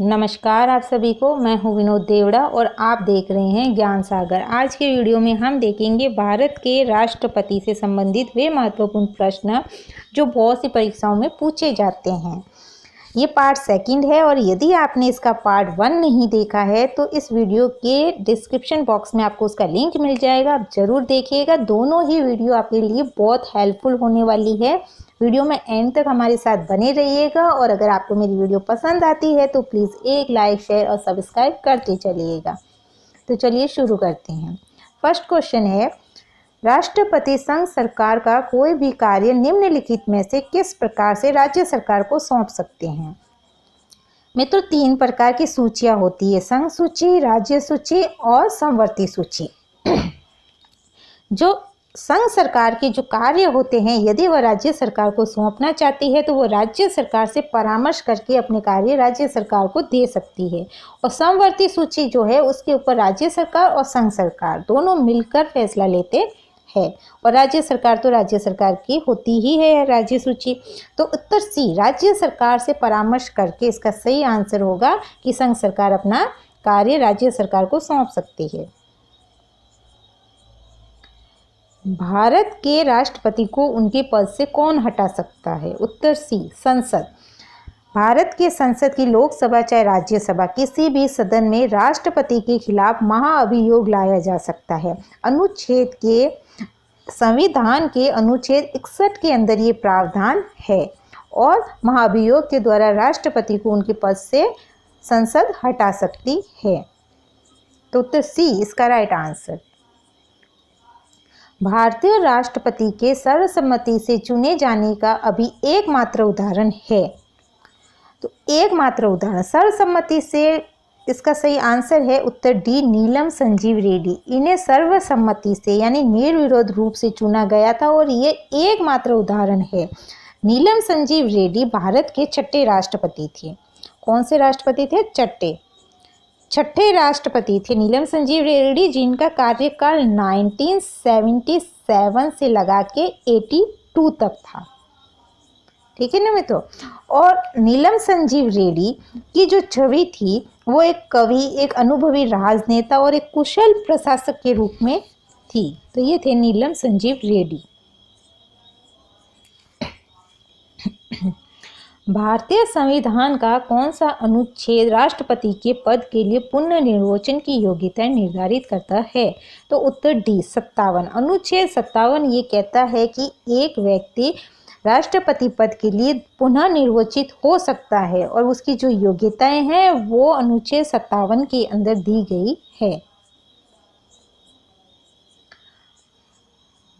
नमस्कार आप सभी को। मैं हूं विनोद देवड़ा और आप देख रहे हैं ज्ञान सागर। आज के वीडियो में हम देखेंगे भारत के राष्ट्रपति से संबंधित वे महत्वपूर्ण प्रश्न जो बहुत सी परीक्षाओं में पूछे जाते हैं। ये पार्ट सेकंड है और यदि आपने इसका पार्ट 1 नहीं देखा है तो इस वीडियो के डिस्क्रिप्शन बॉक्स में आपको उसका लिंक मिल जाएगा। आप ज़रूर देखिएगा। दोनों ही वीडियो आपके लिए बहुत हेल्पफुल होने वाली है। वीडियो में एंड तक हमारे साथ बने रहिएगा और अगर आपको मेरी वीडियो पसंद आती है तो प्लीज़ एक लाइक, शेयर और सब्सक्राइब करते चलिएगा। तो चलिए शुरू करते हैं। फर्स्ट क्वेश्चन है, राष्ट्रपति संघ सरकार का कोई भी कार्य निम्नलिखित में से किस प्रकार से राज्य सरकार को सौंप सकते हैं। मित्रों, 3 प्रकार की सूचियां होती है, संघ सूची, राज्य सूची और समवर्ती सूची। जो संघ सरकार के जो कार्य होते हैं, यदि वह राज्य सरकार को सौंपना चाहती है तो वो राज्य सरकार से परामर्श करके अपने कार्य राज्य सरकार को दे सकती है। और समवर्ती सूची जो है उसके ऊपर राज्य सरकार और संघ सरकार दोनों मिलकर फैसला लेते है और राज्य सरकार तो राज्य सरकार की होती ही है राज्य सूची। तो उत्तर सी, राज्य सरकार से परामर्श करके इसका सही आंसर होगा कि संघ सरकार अपना कार्य राज्य सरकार को सौंप सकती है। भारत के राष्ट्रपति को उनके पद से कौन हटा सकता है। उत्तर सी, संसद। भारत के संसद की लोकसभा चाहे राज्यसभा किसी भी सदन में राष्ट्रपति के खिलाफ महाअभियोग लाया जा सकता है। अनुच्छेद के संविधान के अनुच्छेद 61 के अंदर ये प्रावधान है और महाअभियोग के द्वारा राष्ट्रपति को उनके पद से संसद हटा सकती है। तो उत्तर सी इसका राइट आंसर। भारतीय राष्ट्रपति के सर्वसम्मति से चुने जाने का अभी एकमात्र उदाहरण है। तो एकमात्र उदाहरण सर्वसम्मति से, इसका सही आंसर है उत्तर डी, नीलम संजीव रेड्डी। इन्हें सर्वसम्मति से यानी निर्विरोध रूप से चुना गया था और ये एकमात्र उदाहरण है। नीलम संजीव रेड्डी भारत के छठे राष्ट्रपति थे। कौन से राष्ट्रपति थे? छठे राष्ट्रपति थे नीलम संजीव रेड्डी, जिनका कार्यकाल 1977 से लगा के 82 तक था। ठीक है ना मित्रों। और नीलम संजीव रेड्डी की जो छवि थी वो एक कवि, एक अनुभवी राजनेता और एक कुशल प्रशासक के रूप में थी। तो ये थे नीलम संजीव रेड्डी। भारतीय संविधान का कौन सा अनुच्छेद राष्ट्रपति के पद के लिए पुनर्निर्वाचन की योग्यता निर्धारित करता है। तो उत्तर डी, 57। अनुच्छेद 57 ये कहता है कि एक व्यक्ति राष्ट्रपति पद के लिए पुनः निर्वाचित हो सकता है और उसकी जो योग्यताएं हैं वो अनुच्छेद 57 के अंदर दी गई है।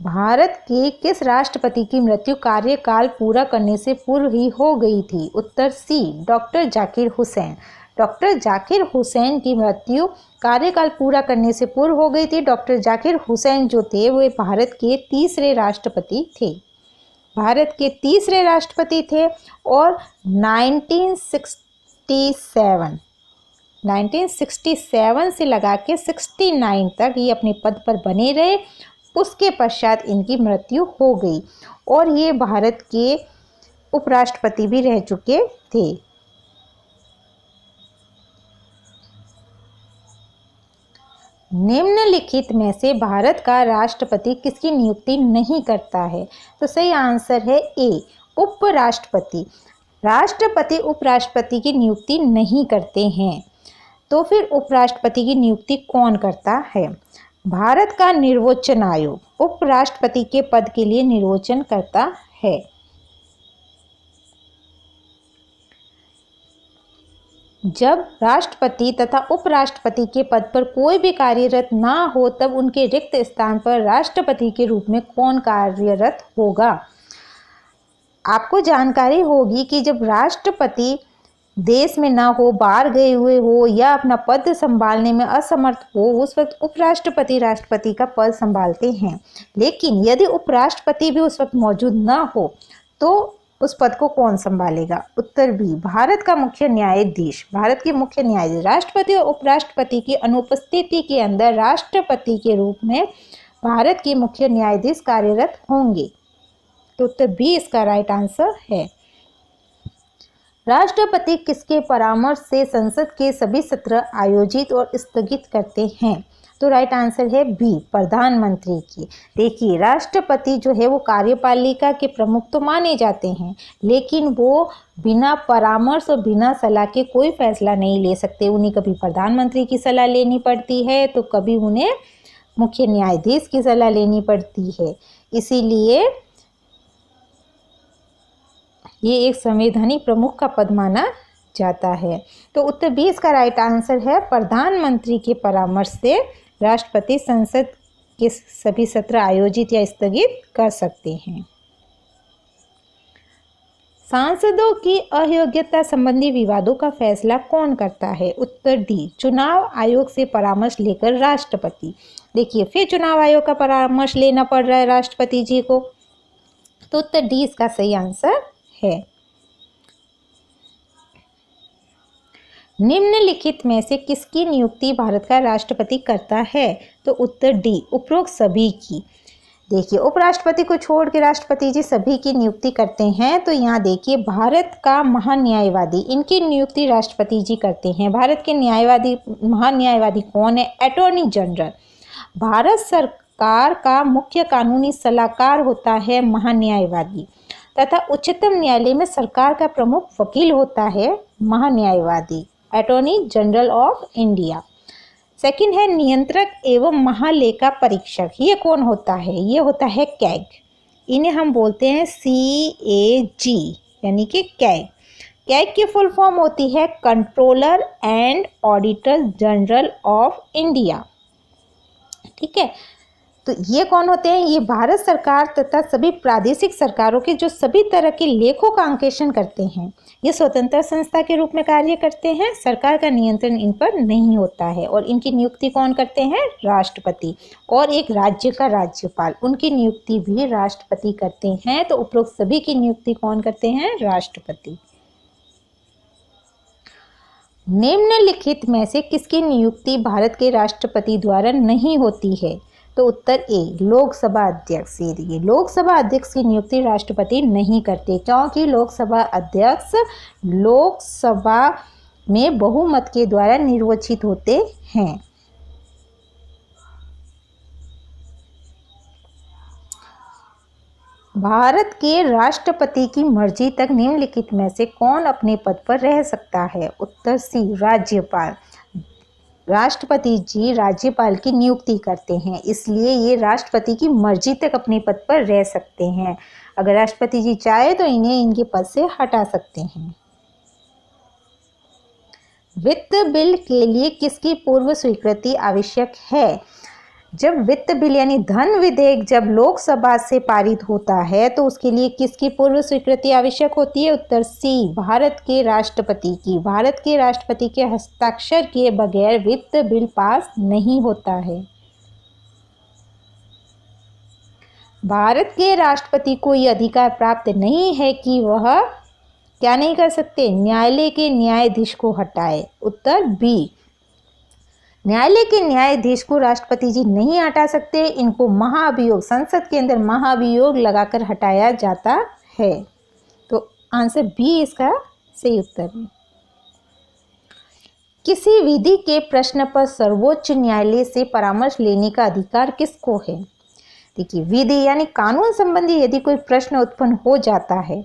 भारत के किस राष्ट्रपति की मृत्यु कार्यकाल पूरा करने से पूर्व ही हो गई थी। उत्तर सी, डॉक्टर जाकिर हुसैन। डॉक्टर जाकिर हुसैन की मृत्यु कार्यकाल पूरा करने से पूर्व हो गई थी। डॉक्टर जाकिर हुसैन जो थे वो भारत के तीसरे राष्ट्रपति थे। भारत के तीसरे राष्ट्रपति थे और 1967 से लगा के 69 तक ये अपने पद पर बने रहे। उसके पश्चात इनकी मृत्यु हो गई और ये भारत के उपराष्ट्रपति भी रह चुके थे। निम्नलिखित में से भारत का राष्ट्रपति किसकी नियुक्ति नहीं करता है। तो सही आंसर है ए, उपराष्ट्रपति। राष्ट्रपति उपराष्ट्रपति की नियुक्ति नहीं करते हैं। तो फिर उपराष्ट्रपति की नियुक्ति कौन करता है। भारत का निर्वाचन आयोग उपराष्ट्रपति के पद के लिए निर्वाचन करता है। जब राष्ट्रपति तथा उपराष्ट्रपति के पद पर कोई भी कार्यरत ना हो तब उनके रिक्त स्थान पर राष्ट्रपति के रूप में कौन कार्यरत होगा। आपको जानकारी होगी कि जब राष्ट्रपति देश में ना हो, बाहर गए हुए हो या अपना पद संभालने में असमर्थ हो, उस वक्त उपराष्ट्रपति राष्ट्रपति का पद संभालते हैं। लेकिन यदि उपराष्ट्रपति भी उस वक्त मौजूद ना हो तो उस पद को कौन संभालेगा। उत्तर बी, भारत का मुख्य न्यायाधीश। भारत के मुख्य न्यायाधीश राष्ट्रपति और उपराष्ट्रपति की अनुपस्थिति के अंदर राष्ट्रपति के रूप में भारत के मुख्य न्यायाधीश कार्यरत होंगे। तो उत्तर बी इसका राइट आंसर है। राष्ट्रपति किसके परामर्श से संसद के सभी सत्र आयोजित और स्थगित करते हैं? तो राइट आंसर है बी, प्रधानमंत्री की। देखिए, राष्ट्रपति जो है वो कार्यपालिका के प्रमुख तो माने जाते हैं, लेकिन वो बिना परामर्श और बिना सलाह के कोई फैसला नहीं ले सकते। उन्हें कभी प्रधानमंत्री की सलाह लेनी पड़ती है तो कभी उन्हें मुख्य न्यायाधीश की सलाह लेनी पड़ती है। इसीलिए ये एक संवैधानिक प्रमुख का पद माना जाता है। तो उत्तर 20 का राइट आंसर है प्रधानमंत्री के परामर्श से राष्ट्रपति संसद के सभी सत्र आयोजित या स्थगित कर सकते हैं। सांसदों की अयोग्यता संबंधी विवादों का फैसला कौन करता है? उत्तर डी, चुनाव आयोग से परामर्श लेकर राष्ट्रपति। देखिए, फिर चुनाव आयोग का परामर्श लेना पड़ रहा है राष्ट्रपति जी को, तो उत्तर डी इसका सही आंसर है। निम्नलिखित में से किसकी नियुक्ति भारत का राष्ट्रपति करता है? तो उत्तर डी, उपरोक्त सभी की। देखिए, उपराष्ट्रपति को छोड़ के राष्ट्रपति जी सभी की नियुक्ति करते हैं। तो यहाँ देखिए, भारत का महान्यायवादी, इनकी नियुक्ति राष्ट्रपति जी करते हैं। भारत के महान्यायवादी कौन है? Attorney general. भारत सरकार का मुख्य कानूनी सलाहकार होता है महान्यायवादी, तथा उच्चतम न्यायालय में सरकार का प्रमुख वकील होता है महान्यायवादी, attorney general of India. Second है नियंत्रक एवं महालेखा परीक्षक। ये कौन होता है? ये होता है कैग। इन्हें हम बोलते हैं CAG, यानी कि कैग। कैग की फुल फॉर्म होती है controller and auditor general of India. ठीक है, तो ये कौन होते हैं? ये भारत सरकार तथा सभी प्रादेशिक सरकारों के जो सभी तरह के लेखों का अंकेक्षण करते हैं। ये स्वतंत्र संस्था के रूप में कार्य करते हैं। सरकार का नियंत्रण इन पर नहीं होता है और इनकी नियुक्ति कौन करते हैं? राष्ट्रपति। और एक राज्य का राज्यपाल, उनकी नियुक्ति भी राष्ट्रपति करते हैं। तो उपरोक्त सभी की नियुक्ति कौन करते हैं? राष्ट्रपति। निम्नलिखित में से किसकी नियुक्ति भारत के राष्ट्रपति द्वारा नहीं होती है? तो उत्तर ए, लोकसभा अध्यक्ष। ये लोकसभा अध्यक्ष की नियुक्ति राष्ट्रपति नहीं करते, क्योंकि लोकसभा अध्यक्ष लोकसभा में बहुमत के द्वारा निर्वाचित होते हैं। भारत के राष्ट्रपति की मर्जी तक निम्नलिखित में से कौन अपने पद पर रह सकता है? उत्तर सी, राज्यपाल। राष्ट्रपति जी राज्यपाल की नियुक्ति करते हैं, इसलिए ये राष्ट्रपति की मर्जी तक अपने पद पर रह सकते हैं। अगर राष्ट्रपति जी चाहे तो इन्हें इनके पद से हटा सकते हैं। वित्त बिल के लिए किसकी पूर्व स्वीकृति आवश्यक है? जब वित्त बिल यानी धन विधेयक जब लोकसभा से पारित होता है तो उसके लिए किसकी पूर्व स्वीकृति आवश्यक होती है? उत्तर सी, भारत के राष्ट्रपति की। भारत के राष्ट्रपति के हस्ताक्षर के बगैर वित्त बिल पास नहीं होता है। भारत के राष्ट्रपति को यह अधिकार प्राप्त नहीं है कि वह क्या नहीं कर सकते? न्यायालय के न्यायाधीश को हटाए। उत्तर बी, न्यायालय के न्यायाधीश को राष्ट्रपति जी नहीं हटा सकते। इनको महाभियोग, संसद के अंदर महाभियोग लगाकर हटाया जाता है। तो आंसर बी इसका सही उत्तर है। किसी विधि के प्रश्न पर सर्वोच्च न्यायालय से परामर्श लेने का अधिकार किसको है? देखिए, विधि यानी कानून संबंधी यदि कोई प्रश्न उत्पन्न हो जाता है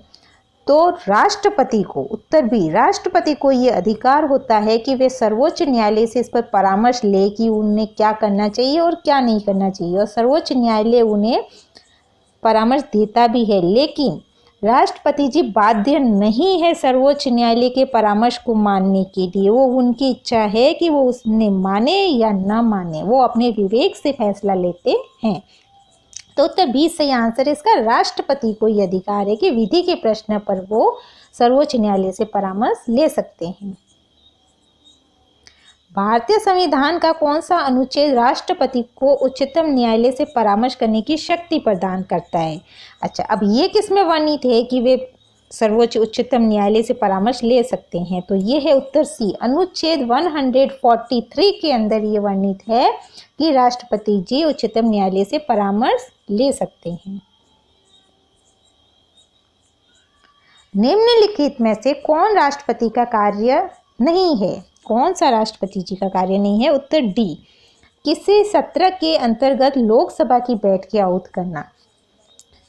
तो राष्ट्रपति को, उत्तर बी, राष्ट्रपति को ये अधिकार होता है कि वे सर्वोच्च न्यायालय से इस पर परामर्श ले कि उन्हें क्या करना चाहिए और क्या नहीं करना चाहिए, और सर्वोच्च न्यायालय उन्हें परामर्श देता भी है। लेकिन राष्ट्रपति जी बाध्य नहीं है सर्वोच्च न्यायालय के परामर्श को मानने के लिए। वो उनकी इच्छा है कि वो उसने माने या ना माने, वो अपने विवेक से फैसला लेते हैं। तो उत्तर 20 सही आंसर है इसका। राष्ट्रपति को यह अधिकार है कि विधि के प्रश्न पर वो सर्वोच्च न्यायालय से परामर्श ले सकते हैं। भारतीय संविधान का कौन सा अनुच्छेद राष्ट्रपति को उच्चतम न्यायालय से परामर्श करने की शक्ति प्रदान करता है? अच्छा, अब ये किसमें वर्णित है कि वे सर्वोच्च उच्चतम न्यायालय से परामर्श ले सकते हैं? तो ये है उत्तर सी, अनुच्छेद 143 के अंदर ये वर्णित है कि राष्ट्रपति जी उच्चतम न्यायालय से परामर्श ले सकते हैं। निम्नलिखित में से कौन राष्ट्रपति का कार्य नहीं है? कौन सा राष्ट्रपति जी का कार्य नहीं है? उत्तर डी, किसी सत्र के अंतर्गत लोकसभा की बैठकें आहूत करना।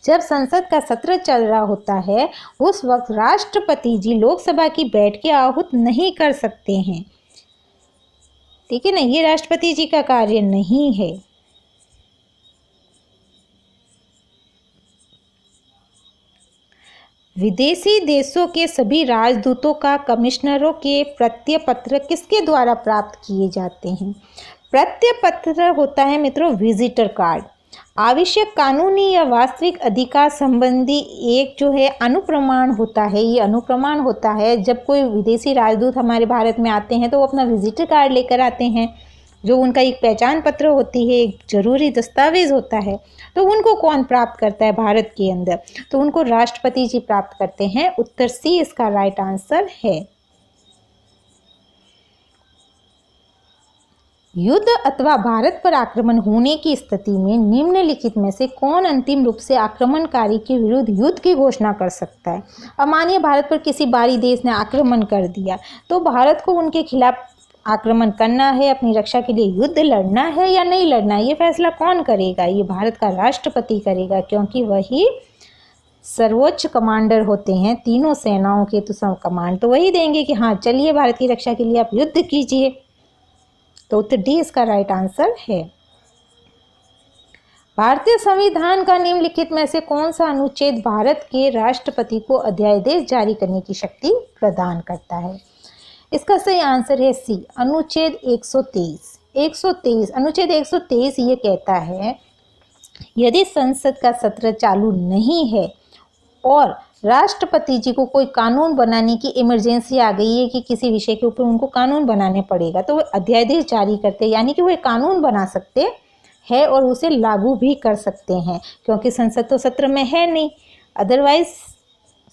जब संसद का सत्र चल रहा होता है उस वक्त राष्ट्रपति जी लोकसभा की बैठकें आहूत नहीं कर सकते हैं, ठीक है ना, ये राष्ट्रपति जी का कार्य नहीं है। विदेशी देशों के सभी राजदूतों का कमिश्नरों के प्रत्ययपत्र किसके द्वारा प्राप्त किए जाते हैं? प्रत्ययपत्र होता है मित्रों विजिटर कार्ड। आवश्यक कानूनी या वास्तविक अधिकार संबंधी एक जो है अनुप्रमाण होता है, ये अनुप्रमाण होता है जब कोई विदेशी राजदूत हमारे भारत में आते हैं तो वो अपना विजिटर कार्ड लेकर आते हैं, जो उनका एक पहचान पत्र होती है, एक जरूरी दस्तावेज होता है। तो उनको कौन प्राप्त करता है भारत के अंदर? तो उनको राष्ट्रपति जी प्राप्त करते हैं। उत्तर सी इसका राइट आंसर है। युद्ध अथवा भारत पर आक्रमण होने की स्थिति में निम्नलिखित में से कौन अंतिम रूप से आक्रमणकारी के विरुद्ध युद्ध की घोषणा कर सकता है? अब मानिए भारत पर किसी बाहरी देश ने आक्रमण कर दिया, तो भारत को उनके खिलाफ आक्रमण करना है, अपनी रक्षा के लिए युद्ध लड़ना है या नहीं लड़ना है, ये फैसला कौन करेगा? ये भारत का राष्ट्रपति करेगा, क्योंकि वही सर्वोच्च कमांडर होते हैं तीनों सेनाओं के। तो सब कमांड तो वही देंगे कि हाँ चलिए भारत की रक्षा के लिए आप युद्ध कीजिए। तो उत्तर डी इसका राइट आंसर है। भारतीय संविधान का निम्नलिखित में से कौन सा अनुच्छेद भारत के राष्ट्रपति को अध्यादेश जारी करने की शक्ति प्रदान करता है? इसका सही आंसर है सी, अनुच्छेद 123। अनुच्छेद 123 ये कहता है यदि संसद का सत्र चालू नहीं है और राष्ट्रपति जी को कोई कानून बनाने की इमरजेंसी आ गई है कि किसी विषय के ऊपर उनको कानून बनाने पड़ेगा, तो वो अध्यादेश जारी करते हैं, यानी कि वो एक कानून बना सकते हैं और उसे लागू भी कर सकते हैं, क्योंकि संसद तो सत्र में है नहीं। अदरवाइज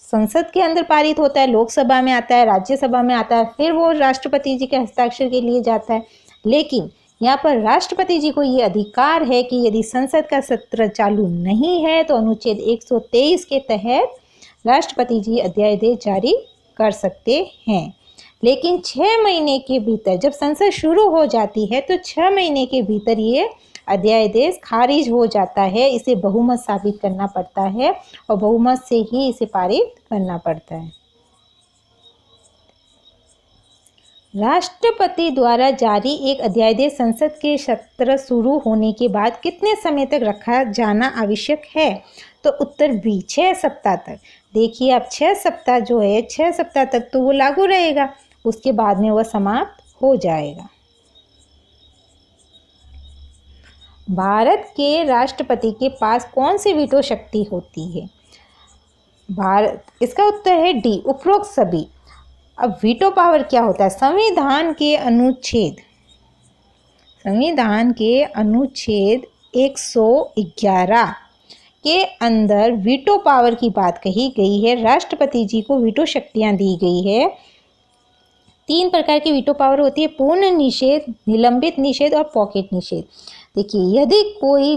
संसद के अंदर पारित होता है, लोकसभा में आता है, राज्यसभा में आता है, फिर वो राष्ट्रपति जी के हस्ताक्षर के लिए जाता है। लेकिन यहाँ पर राष्ट्रपति जी को ये अधिकार है कि यदि संसद का सत्र चालू नहीं है तो अनुच्छेद 123 के तहत राष्ट्रपति जी अध्यादेश जारी कर सकते हैं। लेकिन 6 महीने के भीतर, जब संसद शुरू हो जाती है तो 6 महीने के भीतर ये अध्यादेश खारिज हो जाता है। इसे बहुमत साबित करना पड़ता है और बहुमत से ही इसे पारित करना पड़ता है। राष्ट्रपति द्वारा जारी एक अध्यादेश संसद के सत्र शुरू होने के बाद कितने समय तक रखा जाना आवश्यक है? तो उत्तर बी, 6 सप्ताह तक। देखिए अब 6 सप्ताह जो है, 6 सप्ताह तक तो वो लागू रहेगा, उसके बाद में वह समाप्त हो जाएगा। भारत के राष्ट्रपति के पास कौन सी वीटो शक्ति होती है? इसका उत्तर है डी, उपरोक्त सभी। अब वीटो पावर क्या होता है? संविधान के अनुच्छेद 111 के अंदर वीटो पावर की बात कही गई है। राष्ट्रपति जी को वीटो शक्तियां दी गई है। 3 प्रकार की वीटो पावर होती है, पूर्ण निषेध, निलंबित निषेध और पॉकेट निषेध। देखिए यदि कोई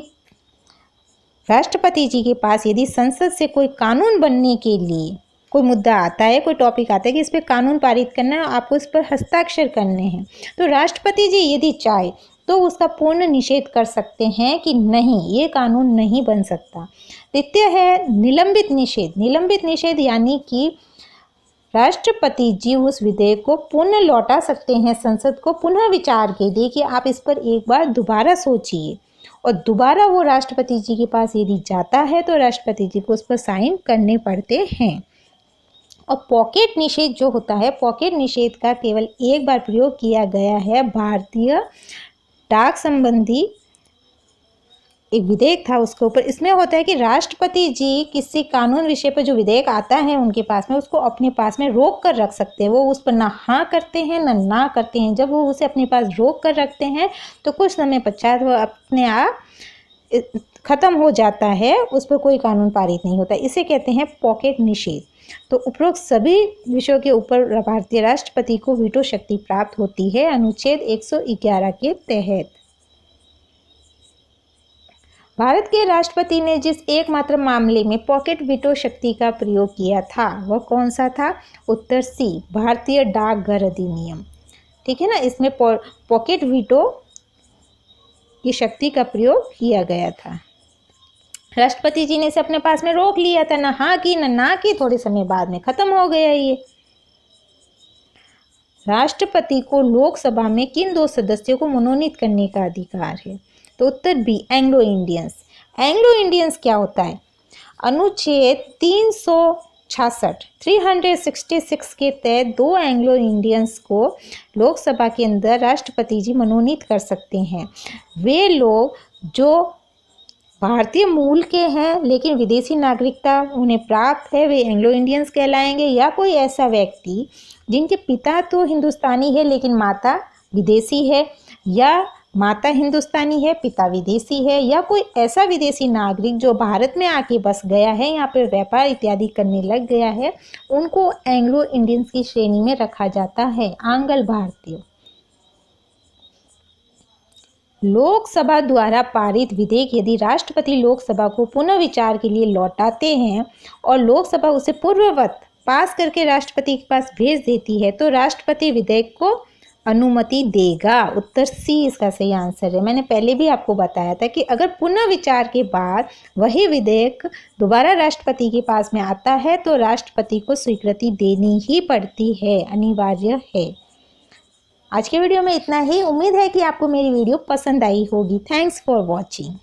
राष्ट्रपति जी के पास यदि संसद से कोई कानून बनने के लिए कोई मुद्दा आता है, कोई टॉपिक आता है कि इस पर कानून पारित करना है, आपको इस पर हस्ताक्षर करने हैं, तो राष्ट्रपति जी यदि चाहे तो उसका पूर्ण निषेध कर सकते हैं कि नहीं, ये कानून नहीं बन सकता। द्वितीय है निलंबित निषेध। निलंबित निषेध यानी कि राष्ट्रपति जी उस विधेयक को पुनः लौटा सकते हैं संसद को पुनः विचार के लिए कि आप इस पर एक बार दोबारा सोचिए, और दोबारा वो राष्ट्रपति जी के पास यदि जाता है तो राष्ट्रपति जी को उस पर साइन करने पड़ते हैं। और पॉकेट निषेध जो होता है, पॉकेट निषेध का केवल एक बार प्रयोग किया गया है। भारतीय डाक संबंधी एक विधेयक था उसके ऊपर। इसमें होता है कि राष्ट्रपति जी किसी कानून विषय पर जो विधेयक आता है उनके पास में, उसको अपने पास में रोक कर रख सकते हैं। वो उस पर ना हाँ करते हैं ना करते हैं। जब वो उसे अपने पास रोक कर रखते हैं तो कुछ समय पश्चात वो अपने आप खत्म हो जाता है, उस पर कोई कानून पारित नहीं होता। इसे कहते हैं पॉकेट निषेध। तो उपरोक्त सभी विषयों के ऊपर भारतीय राष्ट्रपति को वीटो शक्ति प्राप्त होती है अनुच्छेद 111 के तहत। भारत के राष्ट्रपति ने जिस एकमात्र मामले में पॉकेट वीटो शक्ति का प्रयोग किया था वह कौन सा था? उत्तर सी, भारतीय डाकघर अधिनियम। ठीक है ना, इसमें पॉकेट वीटो की शक्ति का प्रयोग किया गया था। राष्ट्रपति जी ने इसे अपने पास में रोक लिया था, ना हाँ की ना की, थोड़े समय बाद में खत्म हो गया ये। राष्ट्रपति को लोकसभा में किन 2 सदस्यों को मनोनीत करने का अधिकार है? तो उत्तर B, Anglo Indians. Anglo Indians क्या होता है? अनुच्छेद 366 के तहत 2 एंग्लो इंडियंस को लोकसभा के अंदर राष्ट्रपति जी मनोनीत कर सकते हैं। वे लोग जो भारतीय मूल के हैं लेकिन विदेशी नागरिकता उन्हें प्राप्त है, वे एंग्लो इंडियंस कहलाएंगे। या कोई ऐसा व्यक्ति जिनके पिता तो हिंदुस्तानी है लेकिन माता विदेशी है, या माता हिंदुस्तानी है पिता विदेशी है, या कोई ऐसा विदेशी नागरिक जो भारत में आके बस गया है, यहाँ पर व्यापार इत्यादि करने लग गया है, उनको एंग्लो इंडियंस की श्रेणी में रखा जाता है, आंग्ल भारतीय। लोकसभा द्वारा पारित विधेयक यदि राष्ट्रपति लोकसभा को पुनः विचार के लिए लौटाते हैं और लोकसभा उसे पूर्ववत पास करके राष्ट्रपति के पास भेज देती है तो राष्ट्रपति विधेयक को अनुमति देगा। उत्तर सी इसका सही आंसर है। मैंने पहले भी आपको बताया था कि अगर पुनः विचार के बाद वही विधेयक दोबारा राष्ट्रपति के पास में आता है तो राष्ट्रपति को स्वीकृति देनी ही पड़ती है, अनिवार्य है। आज के वीडियो में इतना ही। उम्मीद है कि आपको मेरी वीडियो पसंद आई होगी। Thanks for watching.